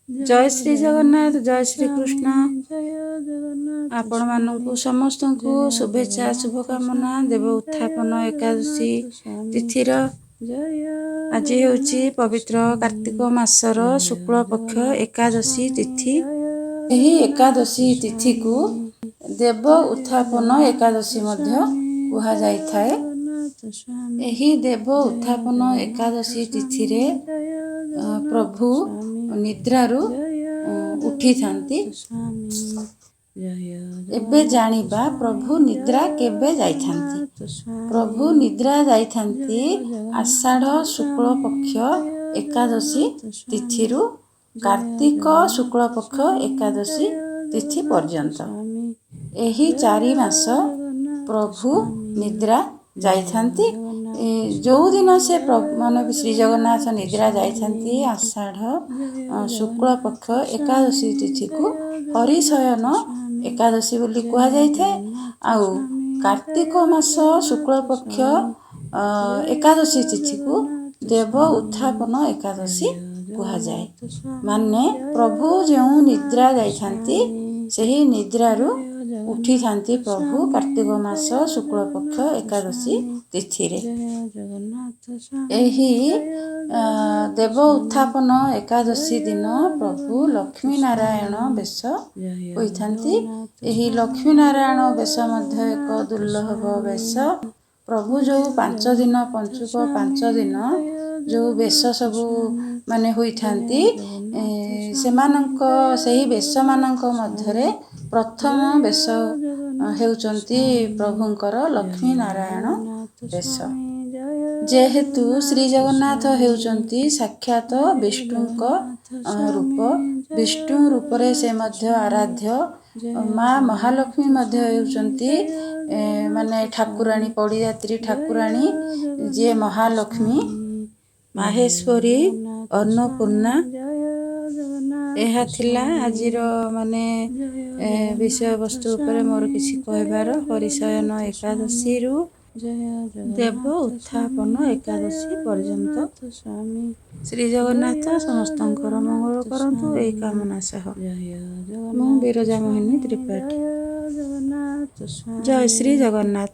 जय श्री जगन्नाथ, जय श्री कृष्ण। आपण मानू समस्त को शुभेच्छा शुभकामना। देव उत्थापन एकादशी तिथिर आज होची पवित्र कार्तिक मासर शुक्ल पक्ष एकादशी तिथि। यही एकादशी तिथि को देव उत्थापन एकादशी मध्य कुहा जाई थाए। यही देव उत्थापन एकादशी तिथि रे प्रभु निद्रारू उठी थांती। एबे जानिबा प्रभु निद्रा केबे जाई थांती। प्रभु निद्रा जाई थांती आषाढ़ शुक्ल पक्ष एकादशी तिथिरू कार्तिक शुक्ल पक्ष एकादशी तिथि पर्यंत। एही 4 मास प्रभु निद्रा जाई थांती। जो दिन से मानव श्री जगन्नाथ निद्रा जाइथांती आषाढ़ शुक्ल पक्ष एकादशी तिथि को हरिशयन एकादशी बोली कुहा जाई थाए। आउ कार्तिक मास शुक्ल पक्ष एकादशी तिथि को देव उत्थापन एकादशी कुहा जाए। माने प्रभु जो निद्रा जाइथांती सही निद्रारू उठी थांती प्रभु कार्तिक मास शुक्ल पक्ष एकादशी तिथि रे। एही देव उत्थापन एकादशी दिन प्रभु लक्ष्मी नारायण बेश होइथांती। एही लक्ष्मी नारायण बेश मध्य एक दुर्लभ बेश। प्रभु जो 5 दिन पंचुक 5 दिन जो बेश सबू माने होइथांती सेमानंक सही बेश मानंक मध्यरे प्रथम बेश हेउचंती प्रभुंकर लक्ष्मी नारायण बेश। जेहेतु श्री जगन्नाथ हेउचंती साक्षात विष्णुंक रूप। विष्णु रूपरे से मध्य आराध्य। माँ महालक्ष्मी मध्य हेउचंती माने ठाकुराणी पड़ियात्री ठाकुराणी जे महालक्ष्मी माहेश्वरी अन्नपूर्णा। एहा थिला आजिर माने विषय वस्तु उपरे मोर किछि कहबार। हरिशयन एकादशी रु देव उत्थापन एकादशी पर्यंत श्री जगन्नाथ समस्तंकर मंगल करंतु एई कामना सह मु बिरजा मोहिनी त्रिपाठी। जय श्री जगन्नाथ।